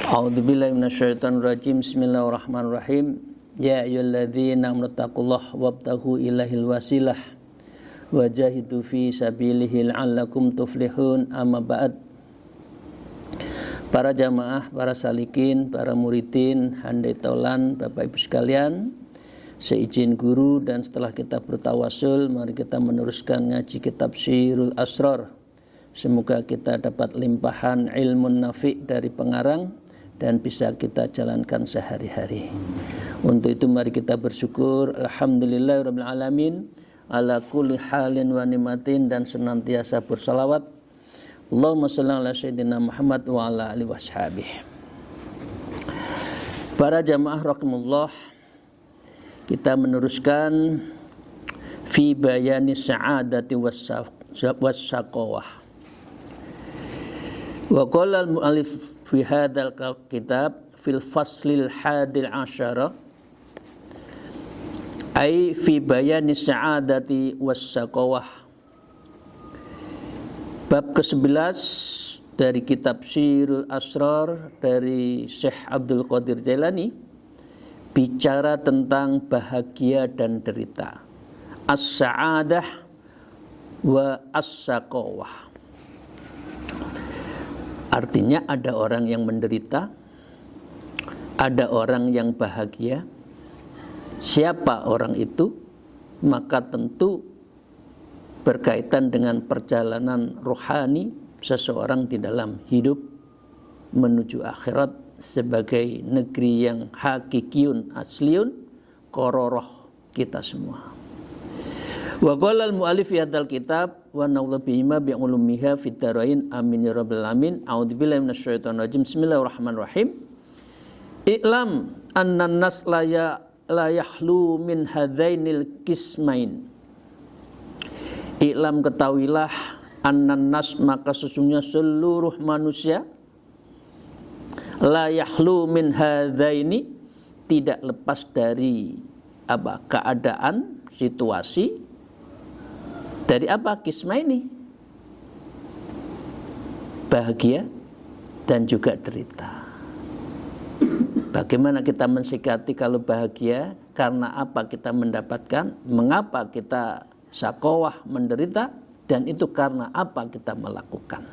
A'udzubillahi minasyaitonirrajim. Bismillahirrahmanirrahim. Ya ayyuhalladzina amanu taqullaha wabtaghu ilaihil wasilah wajahidu fi sabilihi la'allakum tuflihun. Amma ba'd. Para jamaah, para salikin, para muridin, handai taulan, Bapak Ibu sekalian, seizin guru dan setelah kita bertawasul, mari kita meneruskan ngaji kitab Syi'rul Asrar. Semoga kita dapat limpahan ilmu nafi' dari pengarang dan bisa kita jalankan sehari-hari. Untuk itu mari kita bersyukur, alhamdulillahirabbil alamin ala kulli halin wa nimatin, dan senantiasa bersalawat Allahumma shalli ala sayyidina Muhammad wa ala alihi washabihi. Para jamaah rahimakumullah, kita meneruskan fi bayani sa'adati wasyaqawah. Wa qala al-mu'allif fi hadzal kitab fil faslil hadil asyara ay fi bayani sa'adati wasyaqawah. Bab ke-11 dari kitab Syi'rul Asrar dari Syekh Abdul Qadir Jailani bicara tentang bahagia dan derita, as-sa'adah wa as-syaqawah. Artinya ada orang yang menderita, ada orang yang bahagia. Siapa orang itu? Maka tentu berkaitan dengan perjalanan rohani seseorang di dalam hidup menuju akhirat sebagai negeri yang hakikiyun asliyun, kororoh kita semua. Wa qala al-mu'allif fi hadzal kitab wa na'udzu bihima bi ulumiha fid dharain amin ya rabbal alamin. A'udzubillahi minasyaitonir rajim. Bismillahirrahmanirrahim. I'lam anna an-nas la yahlu min hadzainil qismain. I'lam, ketahuilah, anna an-nas, maka sesungguhnya seluruh manusia, la yahlu min hadzaini, tidak lepas dari keadaan, situasi. Dari apa? Kisma ini, bahagia dan juga derita. Bagaimana kita mensikati kalau bahagia? Karena apa kita mendapatkan? Mengapa kita syaqawah, menderita? Dan itu karena apa kita melakukan?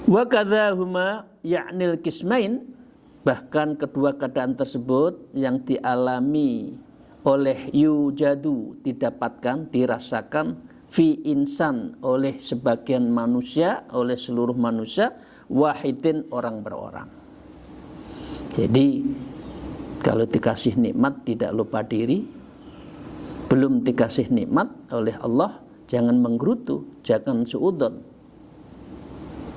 Wa kadzahuma ya'nil kismain, bahkan kedua keadaan tersebut yang dialami oleh yujadu, didapatkan, dirasakan, fi insan, oleh sebagian manusia, oleh seluruh manusia, wahidin, orang berorang. Jadi kalau dikasih nikmat tidak lupa diri, belum dikasih nikmat oleh Allah jangan menggerutu, jangan suudzon.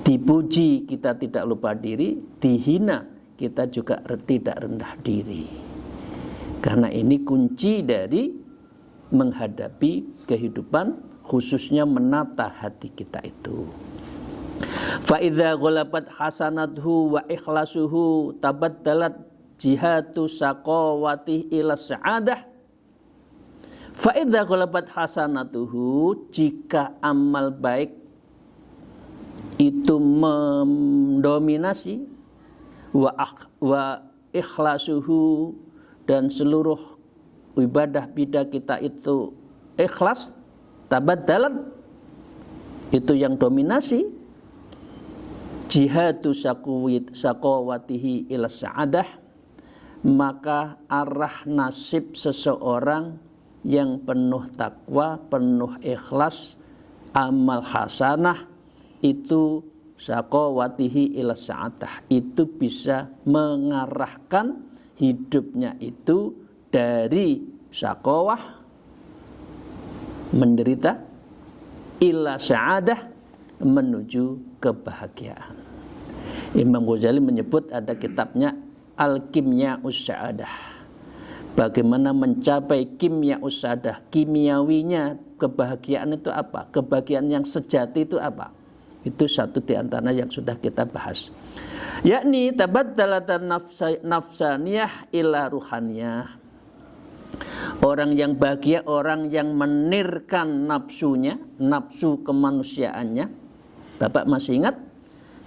Dipuji kita tidak lupa diri, dihina kita juga tidak rendah diri. Karena ini kunci dari menghadapi kehidupan, khususnya menata hati kita itu. Fa idza ghalabat hasanatuhu wa ikhlasuhu tabaddalat jihatu saqawati ila sa'adah. Fa idza ghalabat hasanatuhu, jika amal baik itu mendominasi, wa ikhlasuhu, dan seluruh ibadah bidah kita itu ikhlas, tabaddalan, itu yang dominasi, jihadu saqawatihi ila sa'adah, maka arah nasib seseorang yang penuh takwa, penuh ikhlas, amal hasanah, itu saqawatihi ila sa'adah, itu bisa mengarahkan hidupnya itu dari syaqawah, menderita, ila sa'adah, menuju kebahagiaan. Imam Ghazali menyebut, ada kitabnya Al-Kimya'us Sa'adah. bagaimana mencapai kimia usadah, kimiawinya kebahagiaan itu apa, kebahagiaan yang sejati itu apa. Itu satu di antara yang sudah kita bahas, yakni tabaddalatan nafsaniyah ila ruhaniyah. Orang yang bahagia, orang yang menirkan nafsunya, nafsu kemanusiaannya. Bapak masih ingat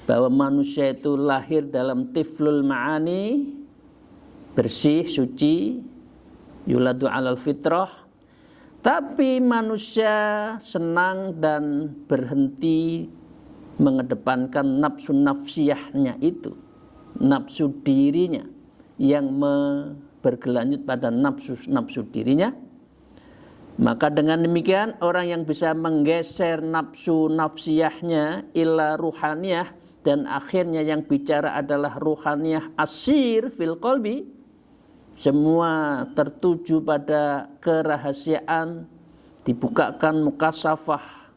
bahwa manusia itu lahir dalam tiflul ma'ani, bersih, suci, yuladu alal fitrah. Tapi manusia senang dan berhenti mengedepankan nafsu nafsiyahnya itu, nafsu dirinya yang bergelanjut pada nafsu dirinya. Maka dengan demikian orang yang bisa menggeser nafsu nafsiyahnya ila ruhaniyah, dan akhirnya yang bicara adalah ruhaniyah asir fil qalbi, semua tertuju pada kerahasiaan, dibukakan mukasafah,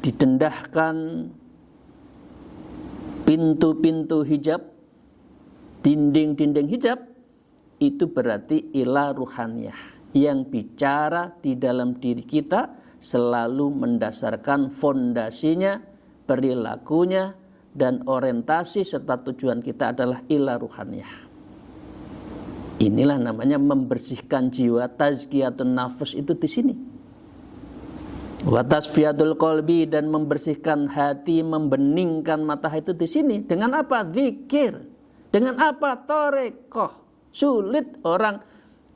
didendahkan pintu-pintu hijab, dinding-dinding hijab. Itu berarti ila ruhaniyah, yang bicara di dalam diri kita selalu mendasarkan fondasinya, perilakunya, dan orientasi serta tujuan kita adalah ila ruhaniyah. Inilah namanya membersihkan jiwa, tazkiyatun nafs itu di sini. Wa tasfiyatul qalbi, dan membersihkan hati, membeningkan mata itu di sini. Dengan apa? Zikir. Dengan apa? Torekoh. Sulit orang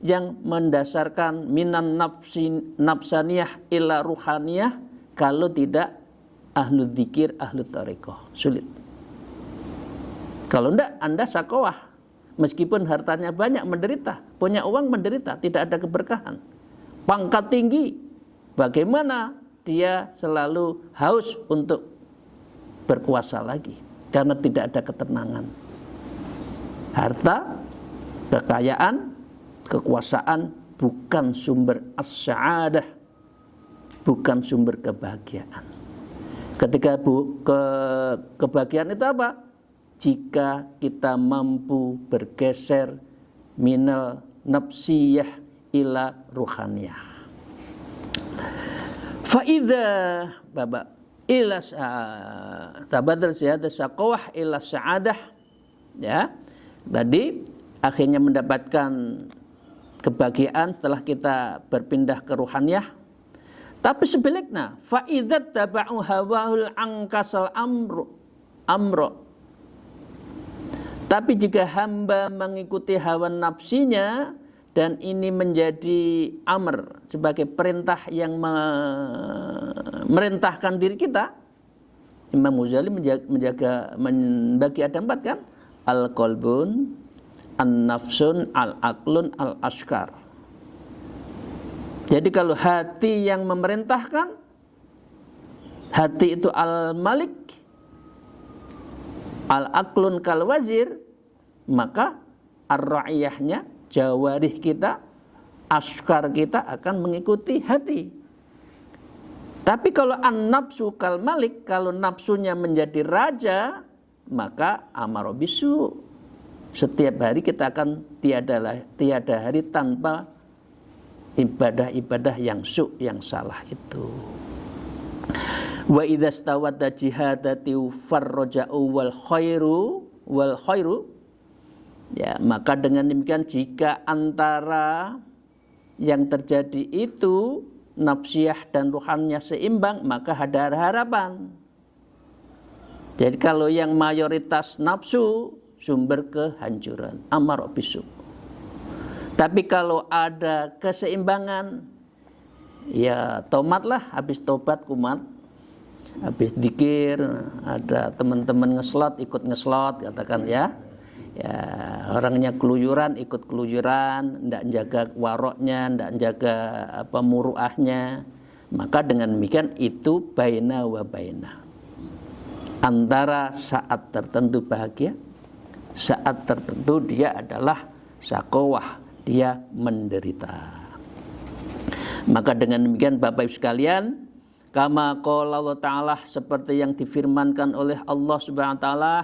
yang mendasarkan minan nafsaniyah ila ruhaniyah kalau tidak ahlu dzikir, ahlu tarekoh. Sulit. Kalau enggak, Anda sakowah, meskipun hartanya banyak menderita, punya uang menderita, tidak ada keberkahan. Pangkat tinggi, bagaimana dia selalu haus untuk berkuasa lagi karena tidak ada ketenangan. Harta, kekayaan, kekuasaan bukan sumber as-sa'adah, bukan sumber kebahagiaan. Ketika kebahagiaan itu apa? Jika kita mampu bergeser minal nafsiyah ila ruhaniyah. Fa'idha baba ila tabadal siyadah saqawah ila sa'adah, ya. Tadi akhirnya mendapatkan kebahagiaan setelah kita berpindah ke ruhaniyah. Tapi sebaliknya, fa'idzat taba'u hawahul angkasal amro. Tapi jika hamba mengikuti hawa nafsinya, dan ini menjadi amr, sebagai perintah yang merintahkan diri kita. Imam Ghazali membagi ada 4 kan? Al-qalbun, an-nafsun, al-aqlun, al-ashkar. Jadi kalau hati yang memerintahkan, hati itu al-malik, al-aqlun kal-wazir, maka ar-ra'iyahnya, jawarih kita, ashkar kita akan mengikuti hati. Tapi kalau an-nafsu kal-malik, kalau nafsunya menjadi raja, maka amaro bisu. Setiap hari kita akan tiada hari tanpa ibadah-ibadah yang yang salah itu. Wa idza stawadda jihadati farraja'u wal khairu, ya, maka dengan demikian jika antara yang terjadi itu nafsiyah dan ruhannya seimbang, maka ada harapan. Jadi kalau yang mayoritas nafsu, sumber kehancuran, amar bisu. Tapi kalau ada keseimbangan, ya tomatlah, habis tobat kumat, habis dzikir, ada teman-teman ngeslot, ikut ngeslot, katakan ya. Ya, orangnya keluyuran, ikut keluyuran, ndak jaga waroknya, ndak jaga muruahnya. Maka dengan demikian itu baina wa baina. Antara saat tertentu bahagia, saat tertentu dia adalah sakowah, dia menderita. Maka dengan demikian Bapak Ibu sekalian, kama qala Allah Ta'ala, seperti yang difirmankan oleh Allah Subhanahu wa taala,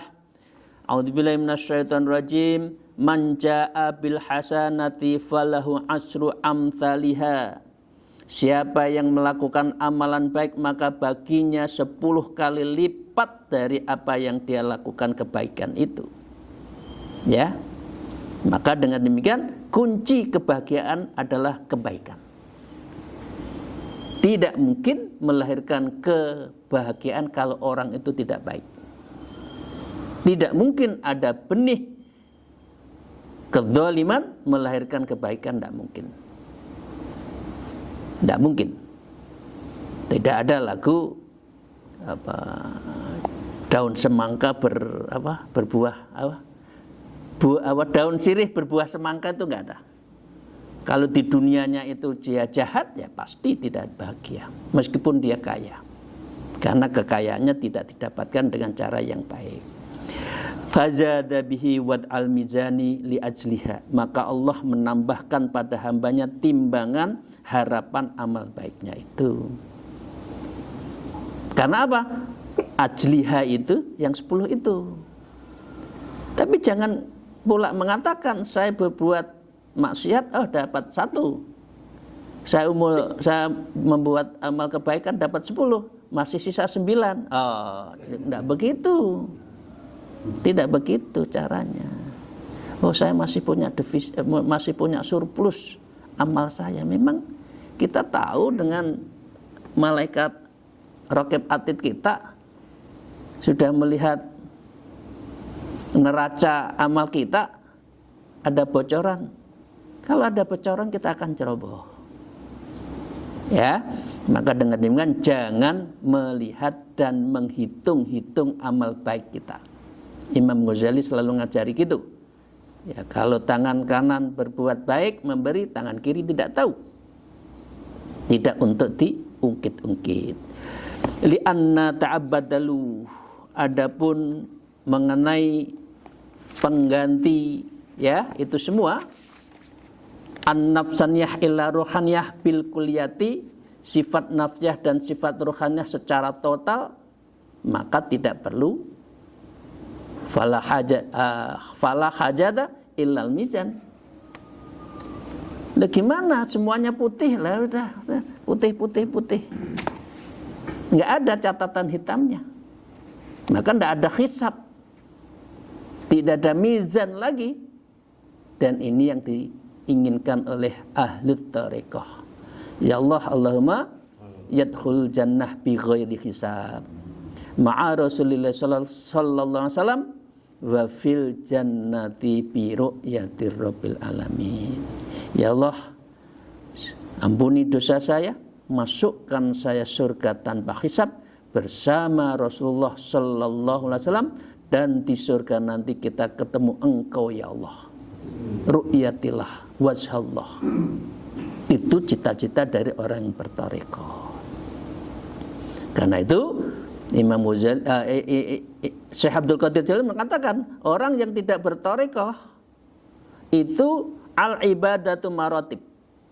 a'udzubillahi minasyaitonir rajim, man jaa bil hasanati falahu asru amthaliha. Siapa yang melakukan amalan baik maka baginya 10 kali lipat dari apa yang dia lakukan kebaikan itu. Ya. Maka dengan demikian kunci kebahagiaan adalah kebaikan. Tidak mungkin melahirkan kebahagiaan kalau orang itu tidak baik. Tidak mungkin ada benih kezaliman melahirkan kebaikan, tidak mungkin. Tidak mungkin. Tidak ada lagu daun semangka berbuah daun sirih berbuah semangka, itu enggak ada. Kalau di dunianya itu dia jahat, ya pasti tidak bahagia meskipun dia kaya. Karena kekayaannya tidak didapatkan dengan cara yang baik. Fazada bihi wad al mizani li ajliha, maka Allah menambahkan pada hambanya timbangan harapan amal baiknya itu. Karena apa? Ajliha itu yang 10 itu. Tapi jangan pula mengatakan saya berbuat maksiat dapat 1. Saya membuat amal kebaikan dapat 10, masih sisa 9. Tidak begitu. Tidak begitu caranya. Saya masih punya surplus amal saya. Memang kita tahu dengan malaikat Raqib Atid kita sudah melihat neraca amal kita, ada bocoran. Kalau ada bocoran kita akan ceroboh. Ya, maka dengan demikian jangan melihat dan menghitung-hitung amal baik kita. Imam Ghazali selalu ngajari gitu. Ya, kalau tangan kanan berbuat baik, memberi, tangan kiri tidak tahu. Tidak untuk diungkit-ungkit. Li'anna ta'abbadalu. Adapun mengenai pengganti, ya, itu semua an-nafsaniyah illa ruhaniyah bil kulliyati, sifat nafsiyah dan sifat ruhaniyah secara total, maka tidak perlu fala hajada illal mizan. Lah gimana semuanya putih lah, udah putih. Enggak ada catatan hitamnya. Maka enggak ada hisab. Tidak ada mizan lagi. Dan ini yang diinginkan oleh ahli thariqah. Ya Allah, Allahumma yadkhul jannah bi ghairi hisab. Ma'a Rasulillah sallallahu alaihi wasallam wa fil jannati bi ru'yatir rabbil alamin. Ya Allah, ampuni dosa saya, masukkan saya surga tanpa hisab bersama Rasulullah sallallahu alaihi wasallam, dan di surga nanti kita ketemu Engkau ya Allah. Ru'yatillah wajhallah. Itu cita-cita dari orang yang berthariqah. Karena itu Imam Ghazali, Syekh Abdul Qadir Jalil mengatakan orang yang tidak berthariqah itu al-ibadatu maratib.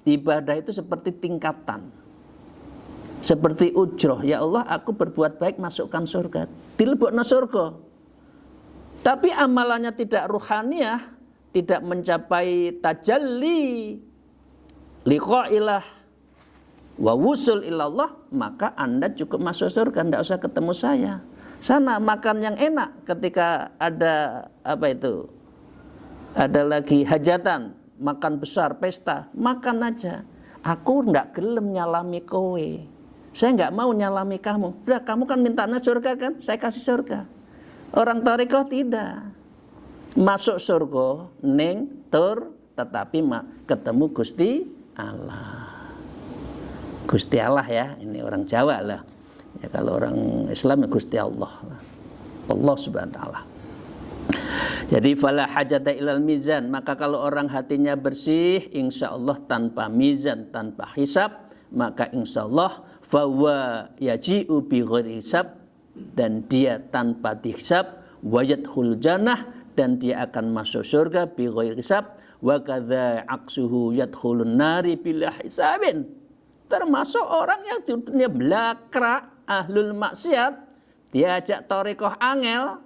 Ibadah itu seperti tingkatan. Seperti ujroh. Ya Allah, aku berbuat baik, masukkan surga. Dilebokna surga. Tapi amalannya tidak ruhaniyah, tidak mencapai tajalli liqa'ilah wa wusul ilallah, maka Anda cukup masuk surga, tidak usah ketemu saya. Sana makan yang enak ketika ada ada lagi hajatan, makan besar, pesta, makan aja. Aku enggak gelem nyalami kowe. Saya enggak mau nyalami kamu. Udah, kamu kan mintanya surga kan? Saya kasih surga. Orang thariqah tidak. Masuk surga ning tur, tetapi ketemu Gusti Allah. Gusti Allah ya, ini orang Jawa lah. Ya, kalau orang Islam ya Gusti Allah. Allah Subhanahu wa taala. Jadi fala hajata ilal mizan, maka kalau orang hatinya bersih, insya Allah tanpa mizan, tanpa hisab, maka insya Allah fawa yaji'u bi ghairi hisab, dan dia tanpa dihisab, wa yadkhul jannah, dan dia akan masuk surga bi ghairi hisab, wa kadza aqsuhu yadkhulun nari bila hisabin. Termasuk orang yang di dunia belakra, ahlul maksiat, diajak thariqah angel,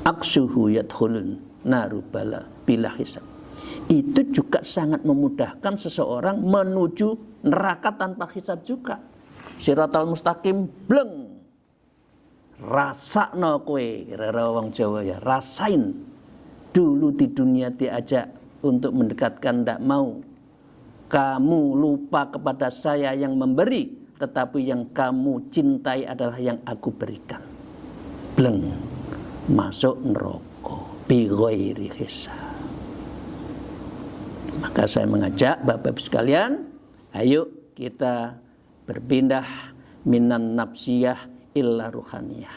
aksuhu yadkhulun naru bila hisab. Itu juga sangat memudahkan seseorang menuju neraka tanpa hisab juga. Siratal mustaqim bleng. Rasakno kowe, kira-kira wong Jawa ya, rasain. Dulu di dunia diajak untuk mendekatkan, tidak mau. Kamu lupa kepada saya yang memberi, tetapi yang kamu cintai adalah yang aku berikan. Bleng, masuk neraka bi ghairi hisab. Maka saya mengajak Bapak-Ibu sekalian, ayo kita berpindah minan nafsiyah illa ruhaniyah.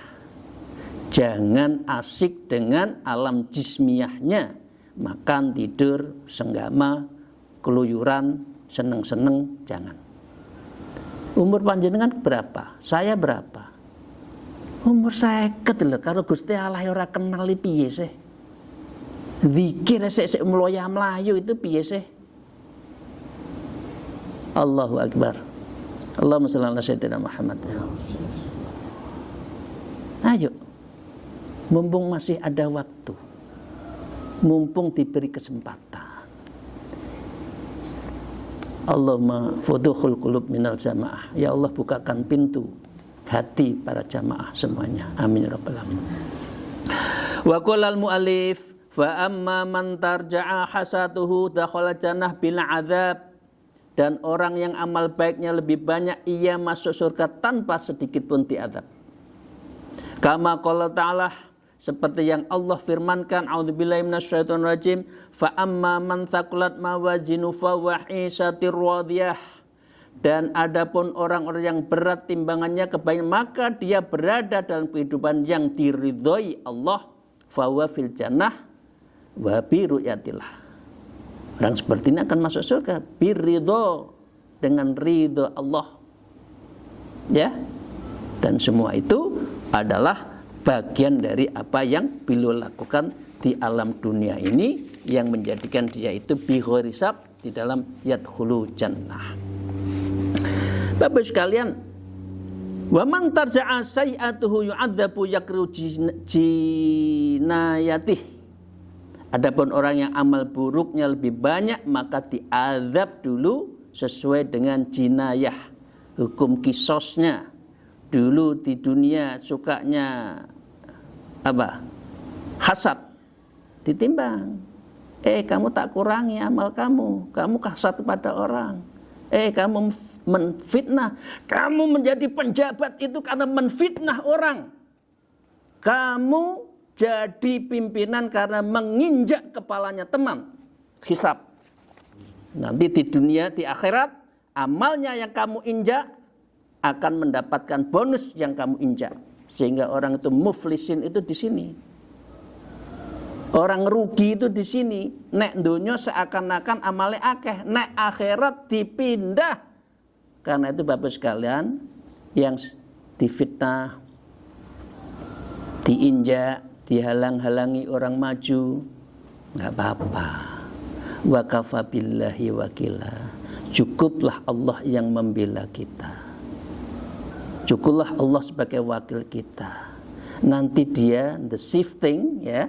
Jangan asik dengan alam jismiyahnya, makan, tidur, senggama, keluyuran, seneng-seneng, jangan. Umur panjenengan berapa? Saya berapa? Umur 50 lho, kalau Gusti Allah ora kenal piye sih? Zikir sik mloya mlayu itu piye sih? Allahu Akbar. Allahumma shalli ala sayyidina Muhammad. Ayo, mumpung masih ada waktu, mumpung diberi kesempatan. Allahumma fudukhul qulub minal jamaah. Ya Allah, bukakan pintu hati para jamaah semuanya. Amin ya rabbal alamin. Wa qala al muallif fa amma man tarja'a hasatuhu dakhala jannah bil adzab. Dan orang yang amal baiknya lebih banyak, ia masuk surga tanpa sedikit pun diazab. Kama qala ta'ala, seperti yang Allah firmankan, a'udzubillahi minasyaitonir rajim, fa amma man thaqulat mawazinu fa wahisatir radiyah. Dan adapun orang-orang yang berat timbangannya kebaikan, maka dia berada dalam kehidupan yang diridhoi Allah, fa wa fil jannah wa bi ru'yatillah. Orang seperti ini akan masuk surga biridho, dengan ridho Allah. Ya. Dan semua itu adalah bagian dari apa yang beliau lakukan di alam dunia ini, yang menjadikan dia itu bighorisab di dalam yadkhulu jannah. Bapak sekalian, wa man tarja'a sayi'atuhu yu'adzabu yakru jinayatih. Adapun orang yang amal buruknya lebih banyak, maka diazab dulu sesuai dengan jinayah, hukum kisosnya. Dulu di dunia sukanya apa? Hasad. Ditimbang. Kamu tak kurangi amal kamu. Kamu hasad kepada orang. Kamu menfitnah. Kamu menjadi penjabat itu karena menfitnah orang. Kamu jadi pimpinan karena menginjak kepalanya teman. Hisab. Nanti di dunia, di akhirat, amalnya yang kamu injak akan mendapatkan bonus yang kamu injak. Sehingga orang itu muflisin itu di sini. Orang rugi itu di sini. Nek dunya seakan-akan amale akeh, nek akhirat dipindah. Karena itu Bapak sekalian, yang difitnah, diinjak, dihalang-halangi orang maju, enggak apa-apa. Wa kafa billahi wakila. Cukuplah Allah yang membela kita. Cukuplah Allah sebagai wakil kita. Nanti dia the shifting, ya,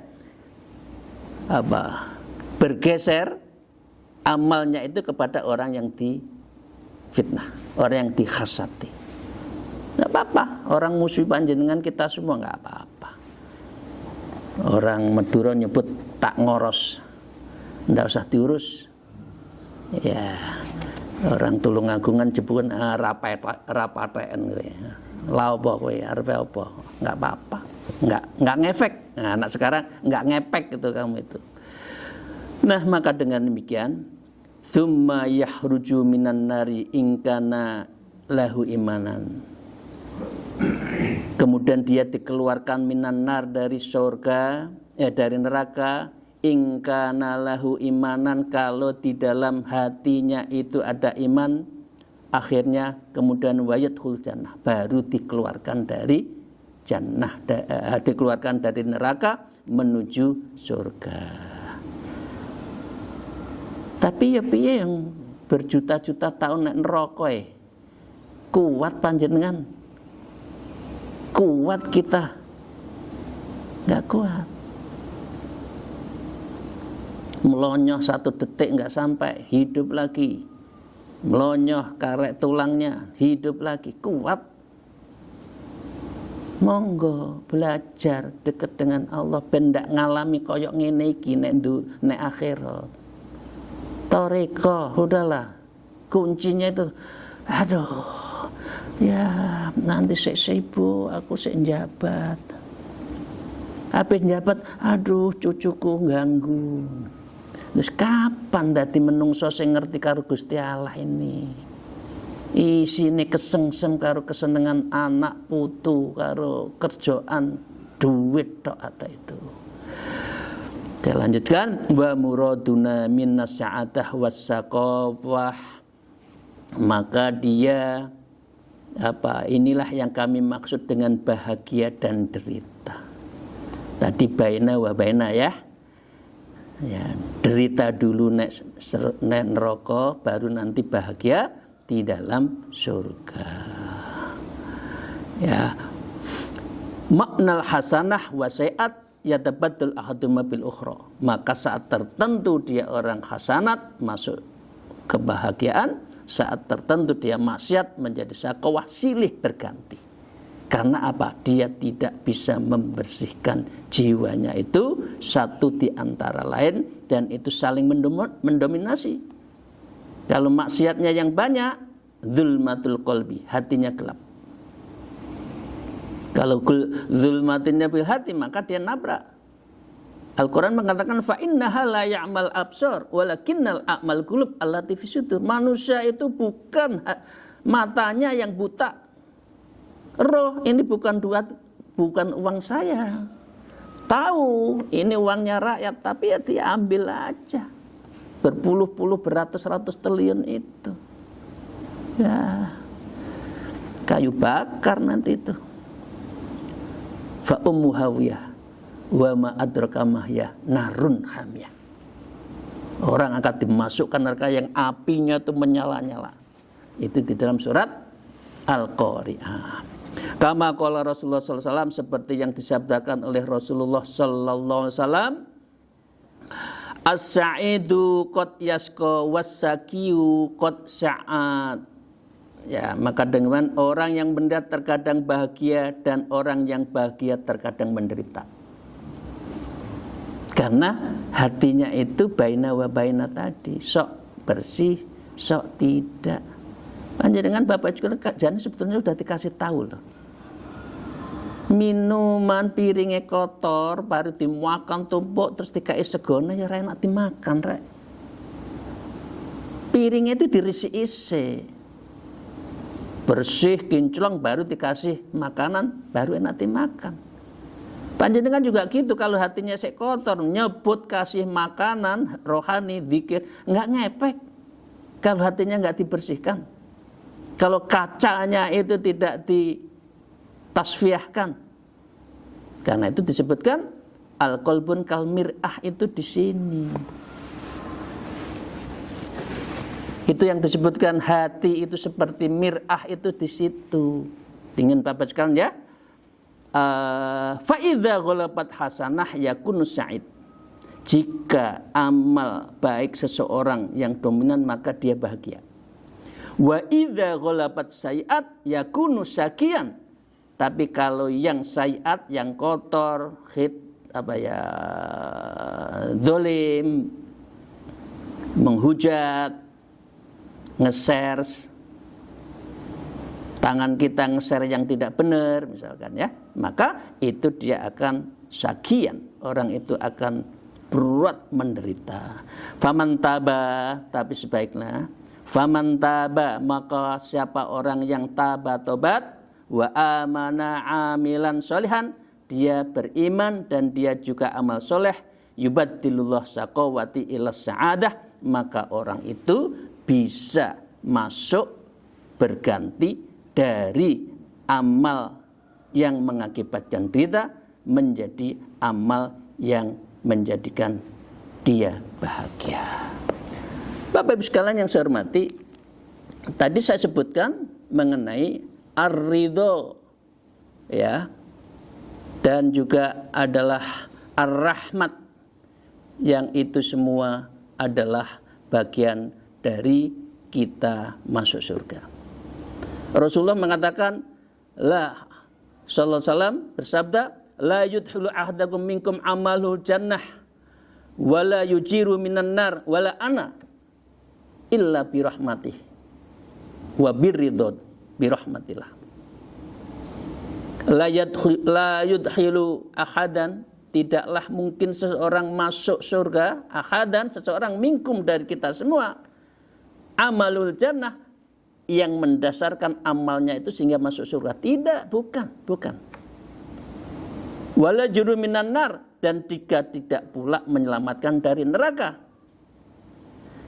bergeser amalnya itu kepada orang yang difitnah, orang yang dihasati. Nggak apa-apa, orang musuh panjenengan kita semua nggak apa-apa. Orang Madura nyebut tak ngoros, nggak usah diurus. Ya. Orang Tulungagungan jebukan rapaten kowe. La apa kowe arep apa? Enggak apa-apa. Enggak ngefek. Nah, anak sekarang enggak ngepek gitu kamu itu. Nah, maka dengan demikian, tsumma yahruju minan nari in kana lahu imanan. Kemudian dia dikeluarkan minan nar dari surga, dari neraka. In kana lahu imanan, kalau di dalam hatinya itu ada iman, akhirnya kemudian wayadkhul jannah, baru dikeluarkan dari jannah, dikeluarkan dari neraka menuju surga. Tapi ya piye yang berjuta-juta tahun nek neraka kuat panjenengan, kuat kita, nggak kuat. melonyoh 1 detik nggak sampai, hidup lagi. Melonyoh karek tulangnya, hidup lagi, kuat. Monggo belajar dekat dengan Allah ben ndak ngalami koyok ngene iki nek akhirat. Toreko, udahlah. Kuncinya itu, aduh, ya nanti sibuk, aku njabat. Habis njabat, aduh cucuku ganggu. Terus kapan dadi menungso sing ngerti karo Gusti Allah ini? Isine kesengsem karo kesenengan anak putu, karo kerjaan duit tok ata itu. Saya lanjutkan, wa muraduna minnas sa'adah wassaqawah, maka dia inilah yang kami maksud dengan bahagia dan derita. Tadi baina wa baina ya. Ya, derita dulu nek neraka, baru nanti bahagia di dalam surga. Ya. Maknal hasanah wa sayiat yatabaddal ahaduma bil ukhra. Maka saat tertentu dia orang hasanat, masuk kebahagiaan, saat tertentu dia maksiat, menjadi sakawah, silih berganti. Karena apa? Dia tidak bisa membersihkan jiwanya itu satu di antara lain, dan itu saling mendominasi. Kalau maksiatnya yang banyak, zulmatul qalbi, hatinya gelap. Kalau zulmatinnya bil hati, maka dia nabrak. Al-Quran mengatakan fa innaha la ya'mal absar walakinnal a'mal qulub allati fi sudur. Manusia itu bukan matanya yang buta. Roh ini bukan uang saya. Tahu ini uangnya rakyat, tapi ya dia ambil aja. Berpuluh-puluh, beratus-ratus triliun itu. Ya, kayu bakar nanti itu. Fa ummu hawiyah wa ma adraka mahya narun hamiyah. Orang akan dimasukkan neraka yang apinya itu menyala-nyala. Itu di dalam surat Al-Qari'ah. Kama qala Rasulullah sallallahu alaihi wasallam, seperti yang disabdakan oleh Rasulullah sallallahu alaihi wasallam, as-sa'idu qad yasqa was-saqiyu qad sa'at. Ya, maka dengan orang yang menderita terkadang bahagia, dan orang yang bahagia terkadang menderita. Karena hatinya itu baina wa baina tadi, sok bersih, sok tidak. Panjenengan Bapak juga jane sebetulnya sudah dikasih tahu loh. Minuman piringnya kotor, baru dimakan tumpuk terus dikai segona, ya enak dimakan rek. Piringnya itu dirisi-isi, bersih kinclong, baru dikasih makanan, baru enak dimakan. Panjenengan juga gitu, kalau hatinya sek kotor, nyebut kasih makanan rohani, zikir, nggak ngepek. Kalau hatinya nggak dibersihkan, kalau kacanya itu tidak ditasfiyahkan, karena itu disebutkan al-qalbun kal mir'ah itu di sini. Itu yang disebutkan hati itu seperti mir'ah itu di situ. Ingin Bapak sekalian ya. Fa idza ghalabat hasanah yakunu sa'id. Jika amal baik seseorang yang dominan, maka dia bahagia. Wa idza ghalabat sayiat yakunu sakian. Tapi kalau yang sayiat, yang kotor, zalim, menghujat, nge-share, tangan kita nge-share yang tidak benar misalkan ya, maka itu dia akan sakian, orang itu akan berat menderita. Faman taba, tapi sebaiknya faman taba, maka siapa orang yang taba tobat, wa amana amilan solihan, dia beriman dan dia juga amal soleh, yubaddilullah saqawati ila sa'adah, maka orang itu bisa masuk berganti dari amal yang mengakibatkan derita menjadi amal yang menjadikan dia bahagia. Bapak Ibu sekalian yang saya hormati, tadi saya sebutkan mengenai ar-ridho ya, dan juga adalah ar-rahmat yang itu semua adalah bagian dari kita masuk surga. Rasulullah mengatakan, sallallahu alaihi wasallam bersabda, la yudkhulu ahadakum minkum amaluhu jannah wala yujiru minan nar wala ana illa birahmatih wa birridad birahmatillah. La yudkhilu ahadan, tidaklah mungkin seseorang masuk surga, ahadan, seseorang minkum dari kita semua, amalul jannah, yang mendasarkan amalnya itu sehingga masuk surga. Tidak, bukan. Wala juru minan nar, dan tidak pula menyelamatkan dari neraka.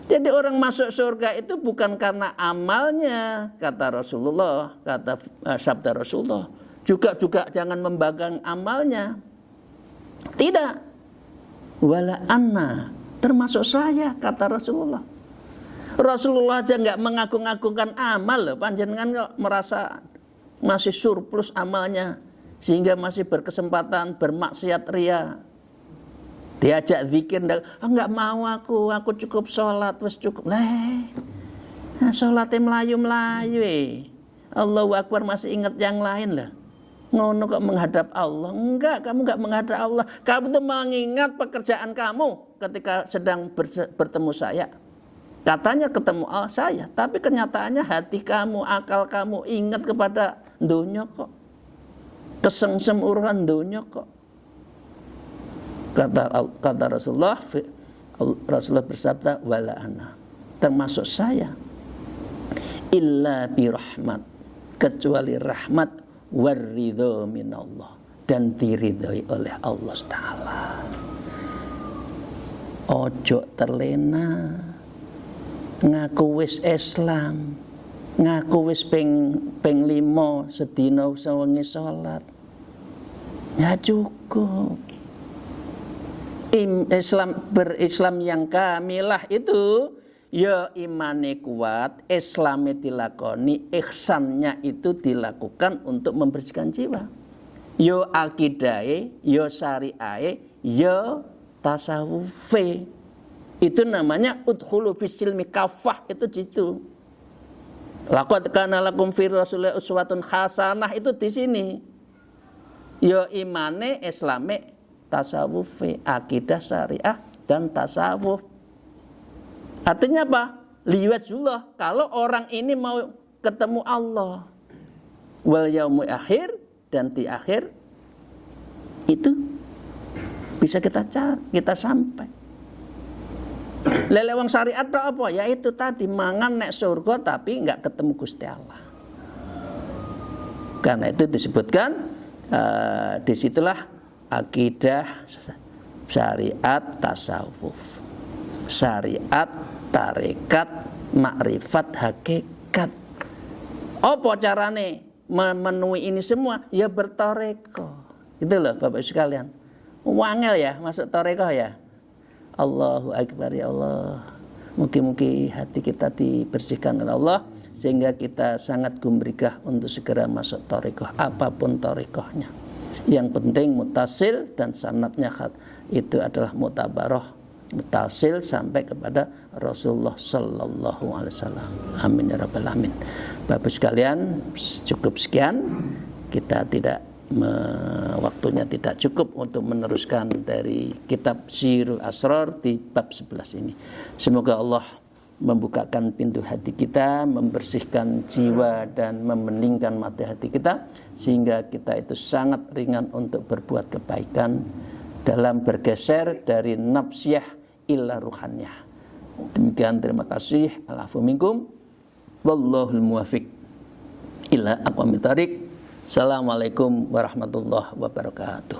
Jadi orang masuk surga itu bukan karena amalnya, kata Rasulullah, kata sabda Rasulullah. Juga jangan membanggakan amalnya. Tidak. Wala anna, termasuk saya, kata Rasulullah. Rasulullah aja nggak mengagung-agungkan amal loh. Panjenengan kok merasa masih surplus amalnya sehingga masih berkesempatan bermaksiat ria. Diajak zikir, nggak mau aku cukup sholat, wes cukup. Sholatnya melayu-melayu. Allahu Akbar masih ingat yang lain lah. Ngono kok menghadap Allah? Enggak, kamu enggak menghadap Allah. Kamu tuh mengingat pekerjaan kamu ketika sedang bertemu saya. Katanya ketemu saya, tapi kenyataannya hati kamu, akal kamu ingat kepada dunia kok. Kesengsem urusan dunia kok. Kata Rasulullah bersabda, wala ana, termasuk saya, illa birahmat, kecuali rahmat, waridho minallah, dan diridhoi oleh Allah Ta'ala. Ojo terlena ngaku wis Islam, ngaku wis ping 5 sedina sewengi salat. Ya cukup. Berislam yang kamilah itu ya imane kuat, Islame dilakoni, ihsannya itu dilakukan untuk membersihkan jiwa. Yo akidahe, yo syariahe, yo tasawufe. Itu namanya udkhulu fis silmi kafah, itu situ. Laqad kana lakum fi rasulillahi uswatun hasanah, itu di sini. Yo imane, islame, tasawufe, akidah, syariah dan tasawuf. Artinya apa? Liwajullah, kalau orang ini mau ketemu Allah. Wal yaumil akhir, dan di akhir itu bisa kita sampai. Lelewang syariat apa? Ya itu tadi, mangan nek surga tapi enggak ketemu Gusti Allah. Karena itu disebutkan disitulah akidah, syariat, tasawuf, syariat, tarekat, makrifat, hakikat. Apa carane memenuhi ini semua? Ya bertoreko. Itu loh Bapak Ibu sekalian. Wangel ya masuk toreko ya. Allahu Akbar, ya Allah. Mungkin hati kita dibersihkan oleh Allah sehingga kita sangat gumbrigah untuk segera masuk torikoh, apapun torikohnya. Yang penting mutasil dan sanadnya itu adalah mutabaroh, mutasil sampai kepada Rasulullah Sallallahu Alaihi Wasallam. Amin ya Rabbal Alamin. Bapak sekalian, cukup sekian. Kita waktunya tidak cukup untuk meneruskan dari kitab Syi'rul Asrar di bab 11 ini. Semoga Allah membukakan pintu hati kita, membersihkan jiwa dan membeningkan mata hati kita, sehingga kita itu sangat ringan untuk berbuat kebaikan dalam bergeser dari nafsiyah ila ruhaniyah. Demikian, terima kasih. Al-afu minkum wallahul muwafiq ila aqwamit thariq. Assalamualaikum warahmatullahi wabarakatuh.